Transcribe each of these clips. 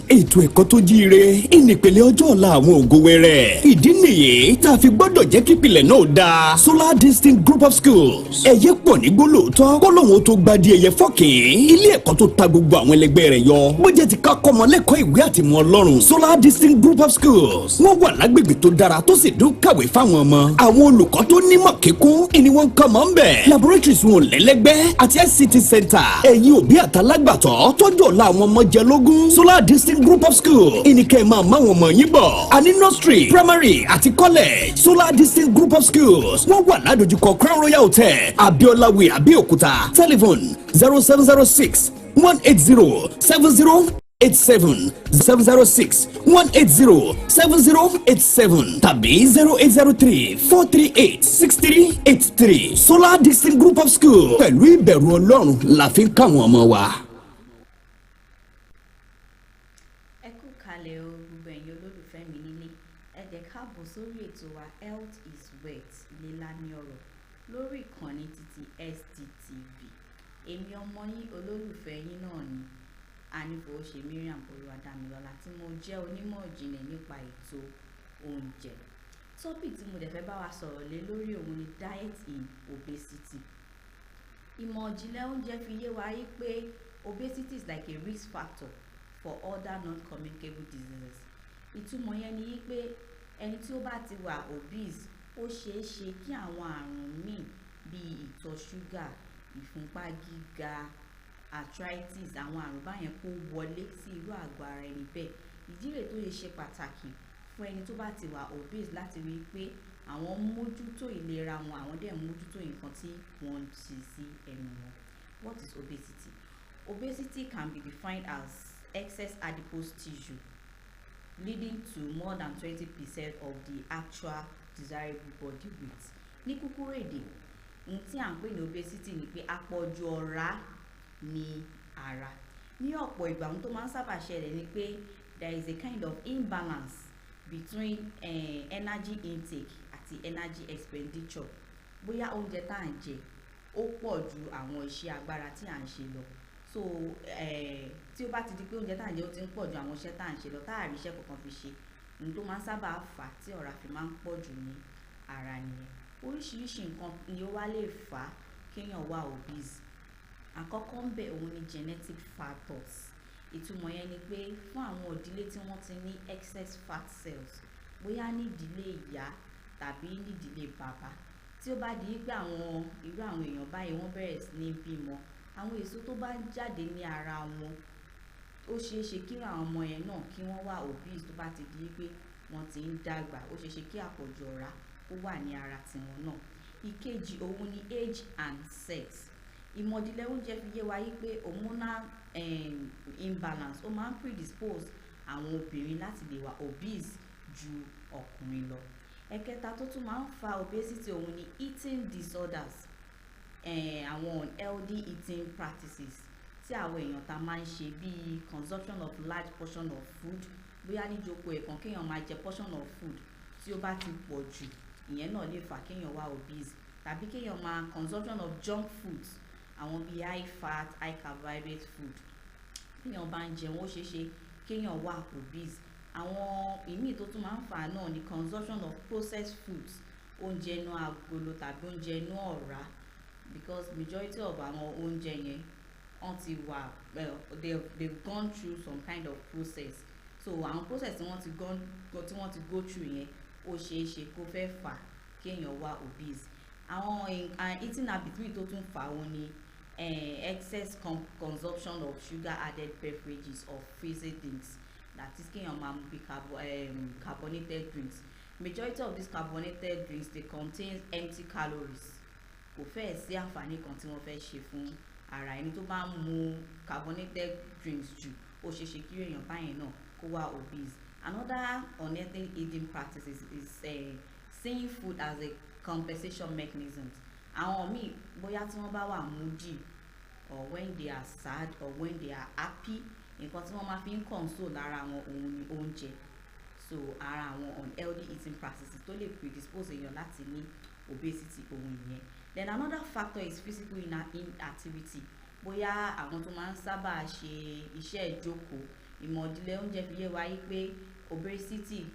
ètò ẹ̀kọ́ tó jíire ìnípele ọjọ́ ọ̀la àwọn ògo wẹrẹ. ìdí nìyí tá a fi gbọ́dọ̀ jẹ́ kí ìpìlẹ̀ náà dáa. Solar Distinct Group of Schools ẹ̀yẹ pọ̀ ní gbólóòótọ́ kọ́lọ́hún tó gba di ẹ̀yẹ fọ́kìn. ilé ẹ̀kọ́ tó ta gbogbo àwọn ẹlẹgbẹ́ rẹ̀ yọ bó jẹ́ ti ká kọ́mọ lẹ́kọ̀ọ́ ìwé àtìmọ̀ ọlọ́run. Solar Distinct Group of Schools wọ́n wà lágbègbè tó dára tó sì dún kàwé fáwọn ọmọ. àwọn olùkọ́ tó nímọ̀ kíkún ìní wọn kọ́ mọ́ ń bẹ̀. laboratories wọn ò lẹ́lẹ́gbẹ́ àti ICT center. ẹ̀yin òbí àtàlágbàtọ́ tọ́jú ọ̀la àwọn ọmọ jẹ lógún. Solar Distinct Group of Schools ìníkẹ́ máa máwọn ọmọ yín bọ̀. àní nursery primary àti college. Solar Distinct Group of Schools wọ́n wà ládojúkọ Crown Royal Hotel Abiola Way Abeokuta. telephone 0706 180 7087 706 180 7087 tàbí 0803 438 6383. Solar Distinct Group of Schools pẹ̀lú ìbẹ̀rù Ọlọ́run la fi ń káwọn ọmọ wa. ẹ kú kalẹ̀ o gbogbo ẹ̀yin olólùfẹ́ mi nílé ẹ jẹ́ káàbọ̀ sórí ètò wa Health is Wealth ìlera ní ọrọ̀ lórí ìkànnì títí STTV. èmi ọmọ yín olólùfẹ́ yín náà ni anífowóṣe Mariam Olúwadámilọ́lá tí mo jẹ́ onímọ̀ ìjìnlẹ̀ nípa ètò oúnjẹ. topic tí mo dẹ̀ fẹ́ bá wa sọ̀rọ̀ lé lórí òun ni diet in obesity. ìmọ̀ ìjìnlẹ̀ oúnjẹ fi yé wa yí pé obesity is like a risk factor for other non-communicable diseases. ìtumọ̀ yẹn ni yí pé ẹni tí ó bá ti wà obese ó ṣeé ṣe kí àwọn àrùn míì bíi ìtọ̀ ṣúgà, ìfúnpá gíga, arthritis, àwọn àrùn báyẹn kó wọlé sí irú àgọ́ ara ẹni bẹ́ẹ̀. ìdí rẹ̀ tó yẹ ṣe pàtàkì fún ẹni tó bá ti wà obese láti rí i pé àwọn mójútó ìlera wọn, àwọn dẹ̀ mójútó nǹkan tí wọ́n ń ṣe sí ẹnu wọn. What is obesity? Obesity can be defined as excess adipose tissue leading to more than 20% of the actual desirable body weight. ní kúkúrú èdè ohun tí à ń pè ní obesity ni pé àpọ̀jù ọ̀rá ní ara. ní ọ̀pọ̀ ìgbà ohun tó máa ń sábà ṣẹlẹ̀ ni pé there is a kind of imbalance between energy intake àti energy expenditure. bóyá oúnjẹ tá à ń jẹ ó pọ̀ ju àwọn iṣẹ́ agbára tí à ń ṣe lọ. so tí ó bá ti di pé oúnjẹ tá à ń jẹ ó ti ń pọ̀ ju àwọn iṣẹ́ tá à ń ṣe lọ tá à rí iṣẹ́ kankan fi ṣe, ohun tó máa ń sábà fà á tí ọ̀rá fi máa ń pọ̀ jù ní ara nìyẹn. oríṣiríṣi nǹkan ni ó wá lè fà á kéèyàn wá obese. àkọ́kọ́ ń bẹ̀ òun ni genetic factors. ìtumọ̀ yẹn ni pé fún àwọn ìdílé tí wọ́n ti ní excess fat cells, bóyá ní ìdílé ìyá tàbí ní ìdílé bàbá, tí ó bá di pé irú àwọn èèyàn báyìí wọ́n bẹ̀rẹ̀ sí ní bímọ, àwọn èso tó bá ń jáde ní ara wọn ó ṣeé ṣe kí àwọn ọmọ yẹn náà kí wọ́n wá obese tó bá ti di pé wọ́n ti ń dàgbà. ó ṣeé ṣe kí àpọ̀jù ọ̀rá ó wà ní ara tiwọn náà. ìkejì òun ni age and sex. ìmọ̀dílẹ̀ oúnjẹ fi yé wa yí pé hormonal imbalance ó máa ń predispose àwọn obìnrin láti lè wà obese ju ọkùnrin lọ. ẹ̀kẹta tó tún máa ń fa obesity òun ni eating disorders. àwọn unhealthy eating practices tí àwọn èèyàn ta máa ń ṣe bíi consumption of large portion of food, bóyá níjókòó ẹ̀kan kéèyàn máa jẹ portion of food tí ó bá ti pọ̀ jù, ìyẹn náà lè fà kéèyàn wá obese. tàbí kéèyàn máa consumption of junk foods, àwọn bíi high fat high carbohydrate food, kéèyàn bá ń jẹun ó ṣeé ṣe kéèyàn wá obese. àwọn ìmíì tó tún máa ń fà náà ni consumption of processed foods, oúnjẹ inú agolo tàbí oúnjẹ inú ọ̀rá, because majority of àwọn oúnjẹ yẹn wọ́n ti wà they've gone through some kind of process. so àwọn process tí wọ́n ti go through yẹn ó ṣeé ṣe kó fẹ́ fà kéèyàn wá obese. àwọn eating habit mi tó tún fà wọ́n ni excess consumption of sugar added beverages or fizzy drinks, that is kéèyàn máa mu bí carbonated drinks. majority of these carbonated drinks they contain empty calories. kò fẹ́ẹ̀ sí àǹfààní kan tí wọ́n fẹ́ ṣe fún ara ẹni tó bá ń mu carbonated drinks jù, ó ṣeé ṣe kí èèyàn báyẹn náà kó wá obese. another unhealthy eating practices is seeing food as a compensation mechanism. àwọn míì bóyá tí wọ́n bá wà moody or when they are sad or when they are happy, nǹkan tí wọ́n máa fi ń console lára wọn òun ni oúnjẹ. so ara àwọn unhealthy eating practices tó lè predispose èèyàn láti ní obesity òun yẹn. then another factor is physical inactivity. bóyá àwọn tó máa ń sábà ṣe iṣẹ́ ìjókòó ìmọ̀ ìjìnlẹ̀ oúnjẹ fi yé wa yí pé obesity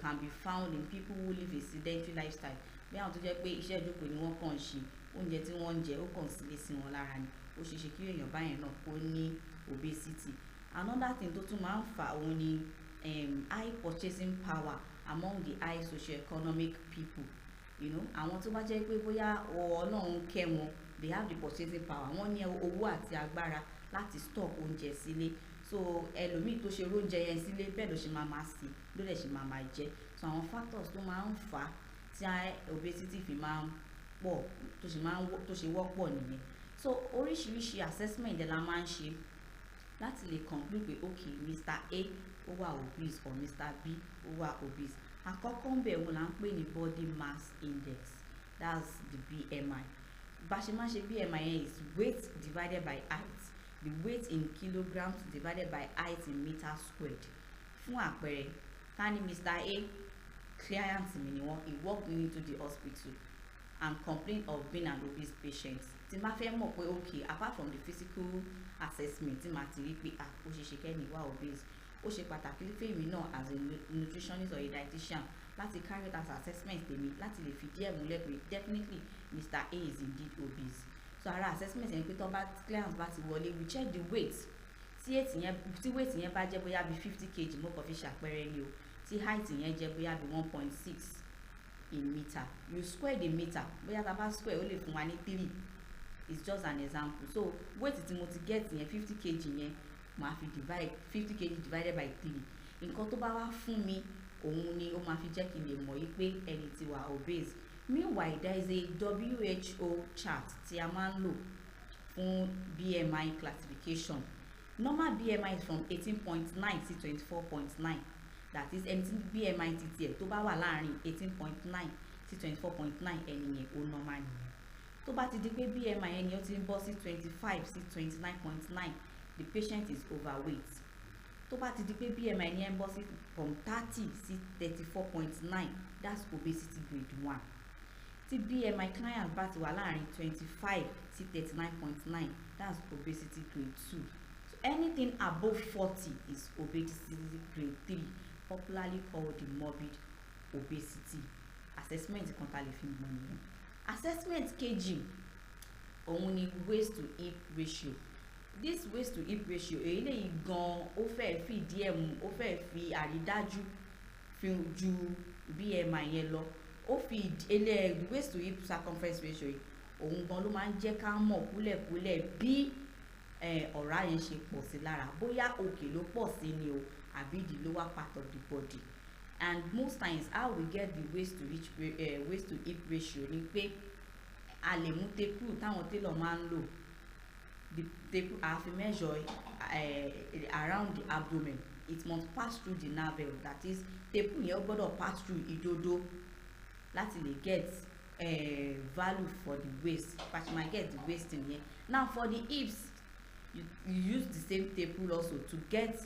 can be found in people who live a sedentary lifestyle. Bí àwọn tó jẹ́ pé iṣẹ́ ìjókòó ni wọ́n kàn ń ṣe, oúnjẹ tí wọ́n ń jẹ ó kàn sílé sí wọn lára ni, ó ṣeé ṣe kí èèyàn báyẹn náà kó ní obesity. Another thing tó tún máa ń fà òun ni high purchasing power among the high socio-economic people. You know, àwọn tó bá jẹ́ pé bóyá Ọlọ́run kẹ́ wọn, they have the purchasing power, wọ́n ní owó àti agbára láti stock oúnjẹ sílé. So ẹlòmíì tó ṣe oúnjẹ yẹn sílé bẹ́ẹ̀ ló ṣe máa sí, ló dẹ̀ ṣe máa jẹ. So àwọn factors tó máa ń fà tí obesity fi máa ń pọ̀, tó ṣe wọ́pọ̀ nìyẹn. So oríṣiríṣi assessment la máa ń ṣe láti lè conclude pé okay, Mr. A ó wà obese or Mr. B ó wà obese. Àkọ́kọ́ ń bẹ̀ wọ́n là ń pè ní body mass index, that's the BMI. Bá ṣe máa ṣe BMI yẹn is weight divided by height, the weight in kilograms divided by height in meters squared. Fún àpẹẹrẹ, ká ní Mr. A, client mi ni wọ́n, he walked into the hospital and complained of being an obese patient. Tí máa fẹ́ mọ̀ pé okay, apart from the physical assessment tí máa ti rí pé ó ṣe ṣe kẹ́ni wá obese, ó ṣe pàtàkì fún èmi náà as a nutritionist or a dietitian láti carry that assessment tèmi láti lè fi díẹ̀ múlẹ̀ pé definitely Mr. A is indeed obese. So ara assessment yẹn pé tó bá clients bá ti wọlé, we check the weight. Tí weight yẹn bá jẹ́ bóyá bí 50 kg mo kàn fi ṣàpẹẹrẹ ni o, tí height yẹn jẹ́ bóyá bí 1.6 in meter, you square the meter, bóyá tá bá square ó lè fún wa ní 3. It's just an example. So weight tí mo ti get yẹn 50 kg yẹn máa fi divide 50 kg divided by 3. Nǹkan tó bá wá fún mi òun ni ó máa fi jẹ́ kí n lè mọ̀ yí pé ẹni tí wà obese. Meanwhile, there is a WHO chart tí a máa ń lò fún BMI classification. Normal BMI is from 18.9 sí 24.9. That is, ẹni tí BMI ti tiẹ̀ tó bá wà láàrin 18.9 sí 24.9 ẹni yẹn ó normal nìyẹn. Tó bá ti di pé BMI ẹni ó ti ń bọ́ sí 25 sí 29.9, the patient is overweight. Tó bá ti di pé BMI ẹni ń bọ́ sí from 30 sí 34.9, that's obesity grade 1. Tí BMI client bá ti wà láàrin 25 sí 39.9, that's obesity grade 2. So anything above 40 is obesity grade 3, popularly called the morbid obesity. Assessment kan tá lè fi mọ̀ nìyẹn. Assessment kejì òun ni waist to hip ratio. This waist to hip ratio eléyìí gan ó fẹ́ fi díẹ̀ mú, ó fẹ́ fi àrídájú fi ju BMI yẹn lọ. Ó fi waist to hip circumference ratio yìí òun gan ló máa ń jẹ́ ká mọ̀ kúlẹ̀kúlẹ̀ bí ọ̀rá yẹn ṣe pọ̀ sí lára, bóyá òkè ló pọ̀ sí ni o àbí the lower part of the body. And most times how we get the waist to hip ratio ni pé a lè mú tape táwọn tailor máa ń lò. The tape a fi measure around the abdomen, it must pass through the navel, that is tape yẹn ó gbọ́dọ̀ pass through ìdodo láti lè get value for the waist, but you might get the waist in here. Now for the hips, you use the same tape also to get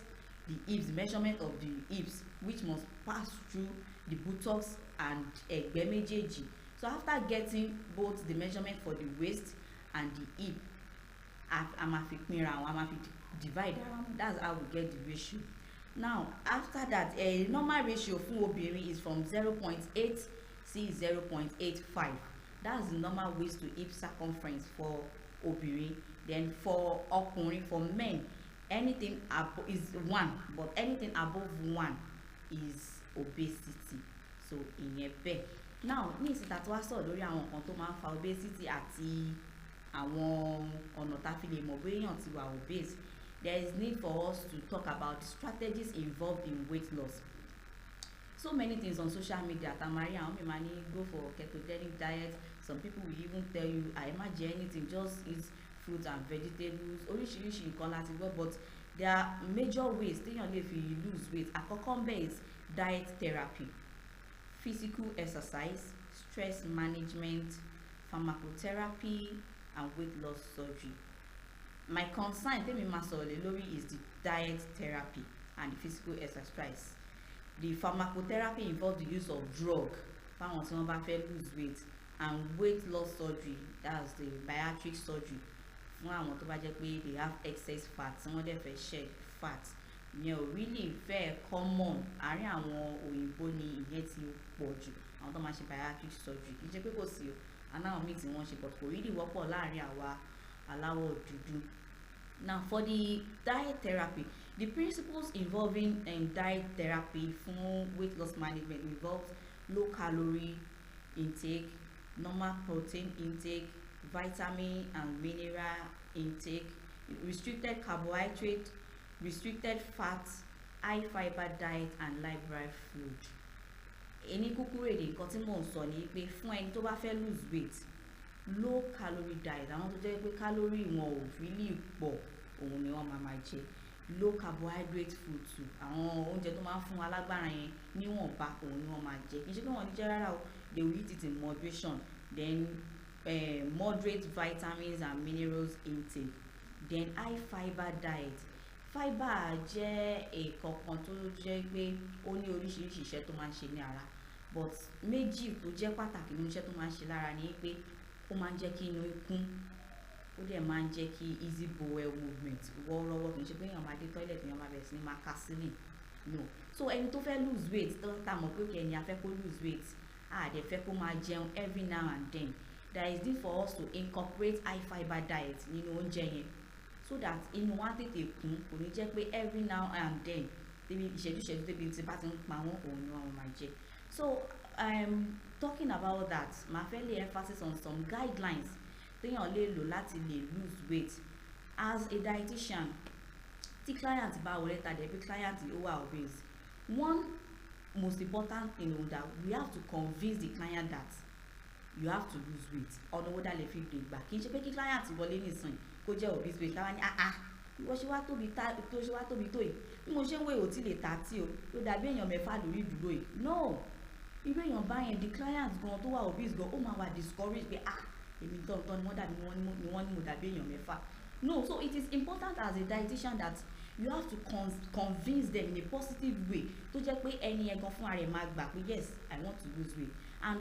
the hips, measurement of the hips, which must pass through the buttocks and ẹ̀gbẹ́ méjèèjì. So after getting both the measurement for the waist and the hip, a máa fi pinra wọn, a máa fi divide ara wọn. That's how we get the ratio. Now after that, a normal ratio fún obìnrin is from 0.8 sí 0.85. That's the normal waist to hip circumference for obìnrin. Then for ọkùnrin, for men, anything above is 1, but anything above 1 is obesity. So ìyẹn bẹ́ẹ̀. Now ní ìsìta tí wàá sọ̀rọ̀ lórí àwọn nǹkan tó máa ń fa obesity àti àwọn ọ̀nà tá a fi lè mọ̀ bóyá èèyàn ti wà obese, there is need for us to talk about the strategies involved in weight loss. So many things on social media, tamari àwọn mi máa ní go for ketogenic diet. Some people will even tell you àìmájẹ anything, just eat fruits and vegetables. Oríṣiríṣi nǹkan láti gbọ́, but there are major ways téèyàn lè fi lose weight. Àkọ́kọ́ bẹ́ẹ̀ is diet therapy, physical exercise, stress management, pharmacotherapy, and weight loss surgery. My concern tèmi máa sọ̀rọ̀ lé lórí is the diet therapy and the physical exercise. The pharmacotherapy involves the use of drug fáwọn tí wọ́n bá fẹ́ lose weight, and weight loss surgery, that's the bariatric surgery fún àwọn tó bá jẹ́ pé they have excess fat tí wọ́n dẹ̀ fẹ́ shed fat. ìyẹn ò really fẹ́ common àárín àwọn òyìnbó ni ìyẹn ti pọ̀ jù, àwọn tó máa ṣe bariatric surgery kì í ṣe pé kò sí o, aláwọ̀ míì tí wọ́n ṣe but kò really wọ́pọ̀ láàárín àwa aláwọ̀ dúdú. Now for the diet therapy, the principles involving diet therapy fún weight loss management involves low calorie intake, normal protein intake, vitamin and mineral intake, restricted carbohydrate, restricted fat, high fiber diet and live food. Ní kúkúrú èdè nǹkan tí mò ń sọ ni pé fún ẹni tó bá fẹ́ lose weight, low calorie diet, àwọn tó jẹ́ pé calorie wọn ò really pọ̀ òun ni wọ́n máa jẹ. Low carbohydrate food too, àwọn oúnjẹ tó máa ń fún alágbára yẹn níwọ̀nba òun ni wọ́n máa jẹ. Kì í ṣe pé wọ́n ní jẹ rárá o, they will eat it in moderation. Then moderate vitamins and minerals intake. Then high fiber diet. Fiber jẹ́ nǹkan kan tó jẹ́ pé ó ní oríṣiríṣi iṣẹ́ tó máa ń ṣe ní ara, but méjì tó jẹ́ pàtàkì nínú iṣẹ́ tó máa ń ṣe lára ni pé ó máa ń jẹ́ kí inú kún, ó dẹ̀ máa ń jẹ́ kí easy bowel movement wọ́ọ́rọ́wọ́, kì í ṣe pé èèyàn máa dé toilet èèyàn máa bẹ̀rẹ̀ sí ní máa ka sílẹ̀, no. So ẹni tó fẹ́ lose weight tó ta mọ̀ pé kí ẹni a fẹ́ kó lose weight, a dẹ̀ fẹ́ kó máa jẹun every now and then, there is need for us to incorporate high fiber diet nínú oúnjẹ yẹn so that inú wa tètè kún, kò ní jẹ́ pé every now and then débi ìṣẹ́jú débi tí bá ti ń pa wọ́n òun ni wọ́n máa jẹ. So talking about that, màá fẹ́ lay emphasis on some guidelines téèyàn lè lò láti lè lose weight as a dietitian. Tí client bá wọlé tàbí bí client ó wà obese, one most important thing is that we have to convince the client that you have to lose weight. Ọ̀nà wo dá lè fi gbé gbà, kì í ṣe pé kí client wọlé nìsín kó jẹ́ obese weight káwá ní ìwọ ṣe wá tóbi tó yìí, bí mo ṣe ń wé ò tí lè ta tí o, ó dàbí èèyàn mẹ́fà lórí ìdúró yìí, no. Irú èèyàn báyẹn the client gan tó wà obese gan ó máa wà discouraged pé èmi tọ́ ni wọ́n dàbí ni wọ́n ní mo dàbí èèyàn mẹ́fà, no. So it is important as a dietitian that you have to convince them in a positive way tó jẹ́ pé ẹni yẹn gan fúnra rẹ̀ máa gbà pé yes, I want to lose weight. And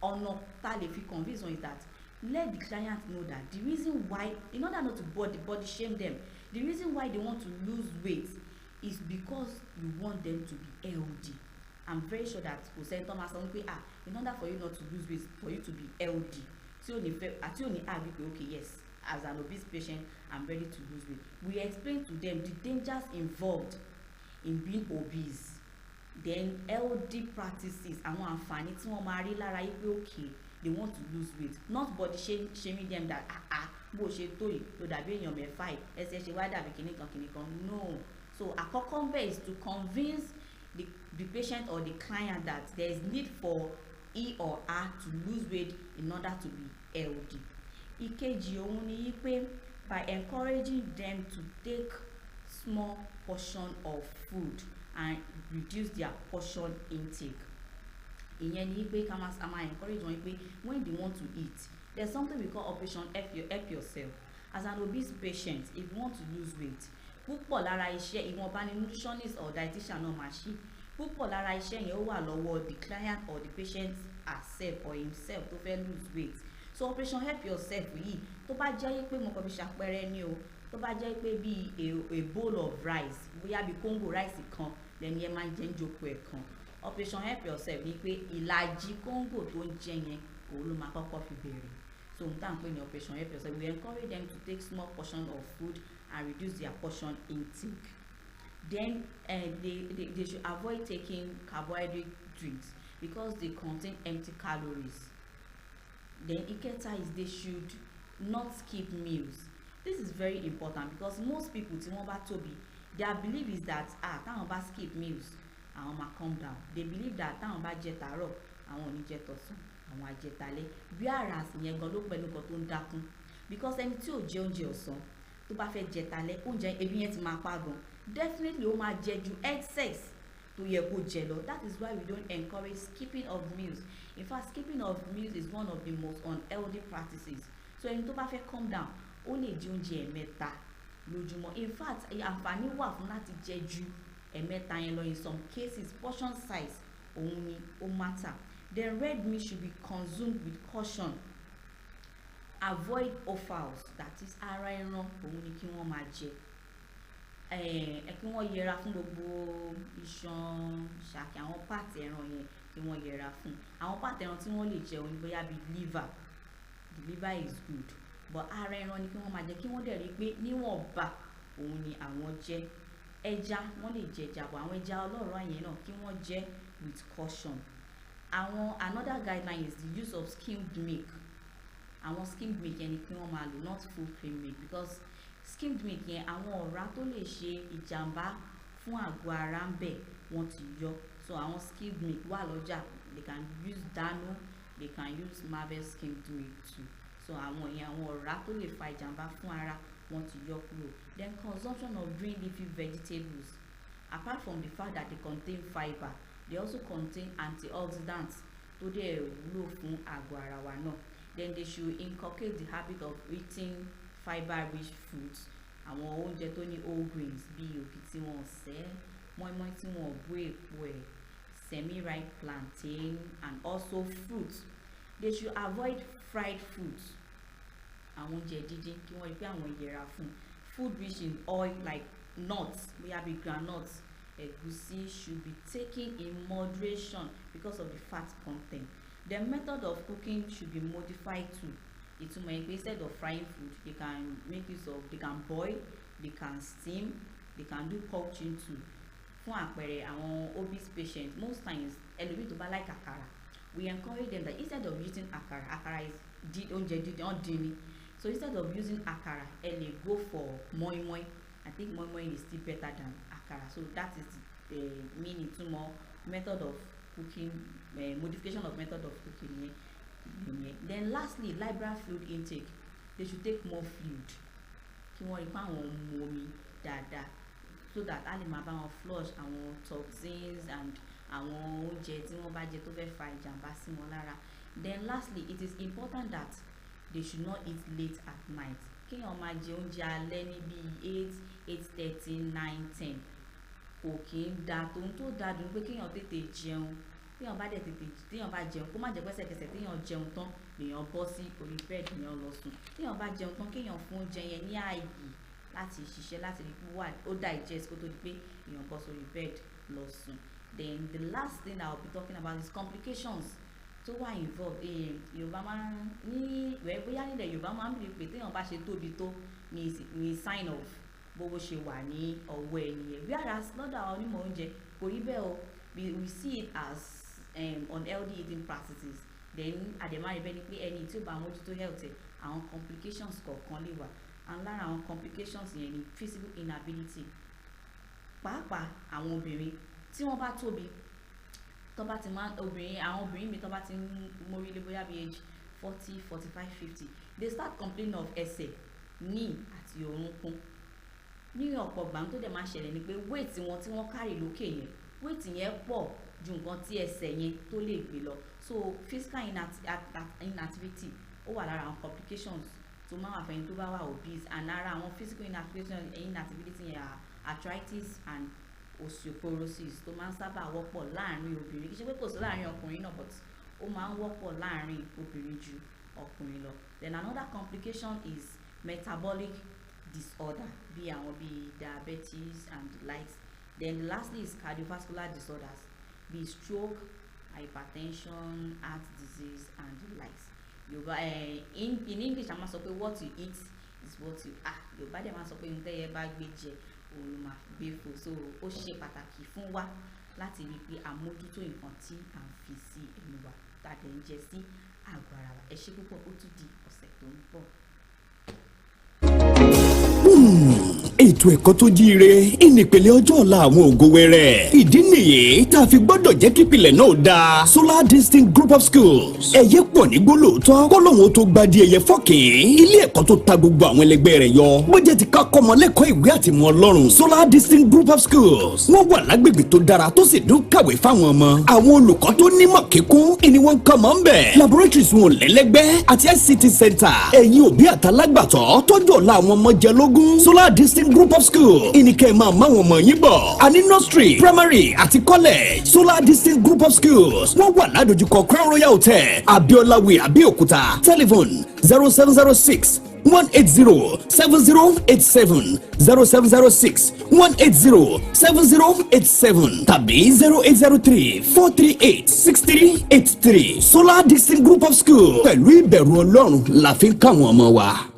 ọ̀nà tá lè fi convince wọn is that let the client know that the reason why, in order not to body shame them, the reason why they want to lose weight is because you want them to be healthy. I'm very sure that kò sẹ́ni tó máa sọ pé in order for you not to lose weight, for you to be healthy, tí ò ní fẹ́ àti ò ní agree pé okay yes, as an obese patient I'm ready to lose weight. We explain to them the dangers involved in being obese, then healthy practices, àwọn àǹfààní tí wọ́n máa rí lára yìí pé okay they want to lose weight, not body shaming them that bó ṣe tó yìí ló dàbí èèyàn mẹ́fà yìí, ẹsẹ̀ ṣe wá dàbí kìnnìkan, no. So àkọ́kọ́ bẹ́ẹ̀ is to convince the patient or the client that there is need for he or her to lose weight in order to be healthy. Ìkejì òun ni pé by encouraging them to take small portion of food and reduce their portion intake. Ìyẹn ni pé ká máa encourage wọn pé when they want to eat, there's something we call operation help yourself. As an obese patient, if you want to lose weight, púpọ̀ lára iṣẹ́ ìwọ̀nba ni nutritionist or dietitian náà máa ṣe, púpọ̀ lára iṣẹ́ yẹn ó wà lọ́wọ́ the client or the patient herself or himself tó fẹ́ lose weight. So operation help yourself yìí tó bá jẹ́ pé mo kàn fi ṣàpẹẹrẹ ni o, tó bá jẹ́ pé bí a bowl of rice, bóyá bí kóńgò rice kan lẹ́ni ẹ máa ń jẹ ń jókòó ẹ̀ kan, operation help yourself ni pé ìlàjì kóńgò tó ń jẹ yẹn òun ló máa kọ́kọ́ fi bẹ̀rẹ̀. So n tá à ń pè ní operation help yourself, we encourage them to take small portion of food and reduce their portion intake. Then they should avoid taking carbohydrate drinks because they contain empty calories. Then ìkẹta is they should not skip meals. This is very important because most people tí wọ́n bá tóbi, their belief is that táwọn bá skip meals àwọn máa calm down. They believe that táwọn bá jẹ tàárọ̀ àwọn ò ní jẹ tọ̀sán, àwọn á jẹ talẹ́. Whereas ìyẹn gan ló pẹ̀lú nǹkan tó ń dákún, because ẹni tí ò jẹ oúnjẹ ọ̀sán tó bá fẹ́ jẹ talẹ́, oúnjẹ ebi yẹn ti máa pa gan, definitely ó máa jẹ ju excess tó yẹ kó jẹ lọ. That is why we don't encourage skipping of meals. In fact, skipping of meals is one of the most unhealthy practices. So ẹni tó bá fẹ́ calm down ó lè jẹ oúnjẹ ẹ̀mẹ́ta lójúmọ́. In fact, àǹfààní wà fún láti jẹ ju ẹ̀mẹ́ta yẹn lọ. In some cases portion size òun ni ó matter. Then red meat should be consumed with caution. Avoid offals, that is ara ẹran òun ni kí wọ́n máa jẹ. kí wọ́n yẹra fún gbogbo iṣan ṣàkí àwọn pàtì ẹran yẹn kí wọ́n yẹra fún àwọn pàtì ẹran tí wọ́n lè jẹ òní bóyá bíi liver, the liver is good but ara ẹran ni kí wọ́n máa jẹ kí wọ́n dẹ̀ rí i pé níwọ̀nba òun ni àwọn jẹ. Ẹja wọ́n lè jẹ ẹja bọ̀ àwọn ẹja ọlọ́rọ̀ yẹn náà kí wọ́n jẹ with caution. Another guideline is the use of skimmed milk. Àwọn skimmed milk yẹn ni kí wọ́n máa lò, not full cream milk, because skimmed milk yẹn àwọn ọ̀rá tó lè ṣe ìjàmbá fún àgọ́ ara ń bẹ̀ wọ́n ti yọ. So àwọn skimmed milk wà lọ́jà, they can use Dano, they can use Marvel skimmed milk too. So àwọn yẹn àwọn ọ̀rá tó lè fa ìjàmbá fún ara wọ́n ti yọ kúrò. Then consumption of green leafy vegetables, apart from the fact that they contain fibre, they also contain antioxidants tó dẹ̀ wúlò fún àgọ́ ara wa náà. Then they should inculcate the habit of eating fibre-rich foods, àwọn oúnjẹ tó ní whole grains bíi ògì tí wọ́n sẹ́, mọ́ínmọ́ín tí wọ́n bó èpo ẹ̀, semi-ripe plantain, and also fruits. They should avoid fried foods, àwọn oúnjẹ dídín kí wọ́n rí pé àwọn yẹra fún. Food rich in oil like nuts, bóyá bíi groundnuts, ẹ̀gúsí should be taken in moderation because of the fat content. The method of cooking should be modified too. Ìtumọ̀ yẹn pé instead of frying food, they can make use of, they can boil, they can steam, they can do poaching too. Fún àpẹẹrẹ àwọn obese patients, most times ẹlòmíì tó bá like àkàrà, we encourage them that instead of using àkàrà is oúnjẹ dídín ọ̀dín ni. So instead of using àkàrà, ẹ lè go for mọ́ínmọ́ín. I think mọ́ínmọ́ín is still better than àkàrà. So that is the meaning ìtumọ̀ method of cooking, modification of method of cooking yẹn. Then lastly, liberal fluid intake. They should take more fluid kí wọ́n rí pé àwọn mu omi dáadáa so that a lè máa bá wọn flush àwọn toxins and àwọn oúnjẹ tí wọ́n bá jẹ tó fẹ́ fa ìjàmbá sí wọn lára. Then lastly, it is important that they should not eat late at night. Kéèyàn máa jẹ oúnjẹ alẹ́ ní bíi 8:30, 9, 10 kò kí ń da. Tòun tó da dùn pé kéèyàn tètè jẹun. Téèyàn bá jẹun kó má jẹ pẹ́sẹ̀kẹsẹ̀ téèyàn jẹun tán lèèyàn bọ́ sí orí bed lèèyàn lọ sùn. Téèyàn bá jẹun tán kéèyàn fún oúnjẹ yẹn ní ààyè láti ṣiṣẹ́ láti rí pé ó digest kó tó di pé èèyàn bọ́ sórí bed lọ sùn. Then the last thing I will be talking about is complications tó wà involved. Yorùbá máa ń ní ìwé bóyá nílẹ̀ Yorùbá máa ń bìrì pé téèyàn bá ṣe tóbi tó ní sign of bówó ṣe wà ní ọwọ́ ẹnìyẹn. Whereas lọ́dọ̀ àwọn onímọ̀ oúnjẹ kò rí bẹ́ẹ̀ o. We see it as unhealthy eating practices. Then àdèmá ibẹ̀ ni pé ẹni tí ó bá mójútó health ẹ̀ àwọn complications kọ̀ọ̀kan lè wà. And lára àwọn complications yẹn ni physical inability. Pàápàá àwọn obìnrin tí wọ́n bá tóbi tó bá ti máa àwọn obìnrin mi tó bá ti ń mórí lé bóyá bí age 40, 45, 50, they start complaining of ẹsẹ̀, knee àti orúnkún. Ní ọ̀pọ̀ ìgbà tó dẹ̀ máa ṣẹlẹ̀ ni pé weight wọn tí wọ́n carry lókè yẹn, weight yẹn pọ̀ ju nǹkan tí ẹsẹ̀ yẹn tó lè gbé lọ. So physical inactivity ó wà lára àwọn complications tó máa wà fẹ́yìn tó bá wà obese. And lára àwọn physical inactivity yẹn arthritis and osteoporosis tó máa ń sábà wọ́pọ̀ láàrin obìnrin. Kì í ṣe pé kò sí láàrin ọkùnrin náà, but ó máa ń wọ́pọ̀ láàrin obìnrin ju ọkùnrin lọ. Then another complication is metabolic disorder bí àwọn bí diabetes and the likes. Then lastly is cardiovascular disorders bí stroke, hypertension, heart disease and the likes. Yorùbá in English a máa sọ pé what you eat is what you are. Yorùbá dẹ̀ máa sọ pé ohun tẹ́yẹ bá gbé jẹ òun ló máa gbé fò. So ó ṣe pàtàkì fún wa láti rí i pé àmójútó nǹkan tí à ń fi sí ẹnu wa tàbí ń jẹ sí àgọ́ ara wa. Ẹ ṣé púpọ̀, ó tún di ọ̀sẹ̀ tó ń bọ̀. Ètò ẹ̀kọ́ tó jíire ìnípele ọjọ́ ọ̀la àwọn ògo wẹrẹ. Ìdí nìyí tá a fi gbọ́dọ̀ jẹ́ kí ìpìlẹ̀ náà dáa. Solar Distinct Group of Schools. Ẹ̀yẹ pọ̀ ní gbólóòtọ́ kọ́lọ́hún tó gba di ẹ̀yẹ fọ́kìn. Ilé ẹ̀kọ́ tó ta gbogbo àwọn ẹlẹgbẹ́ rẹ̀ yọ. Bó jẹ́ ti ká kọ́mọ lẹ́kọ̀ọ́ ìwé àti mọ̀ Ọlọ́run. Solar Distinct Group of Schools. Wọ́n wà lágbègbè tó dára tó sì dún kàwé fáwọn ọmọ. Àwọn olùkọ́ tó nímọ̀ kíkún ìní wọn kọ́ mọ́ ń bẹ̀. Laboratories wọn lẹ́lẹ́gbẹ́ àti ICT center. Ẹ̀yin òbí àtàlágbàtọ́ tọ́jú ọ̀la àwọn ọmọ jẹ lógún. Solar Distinct Distinct Group of School ìníkẹ́ máa máwọn ọmọ yín bọ̀ àní nursery primary àti college Solar Distinct Group of Schools wọ́n wà ládojúkọ Crown Royal Hotel Abiola Way Abeokuta telephone 0706 180-7087 0706-180-7087 tàbí 0803-438-6383 Solar Distinct Group of School pẹ̀lú ìbẹ̀rù Ọlọ́run la fi ń káwọn ọmọ wa.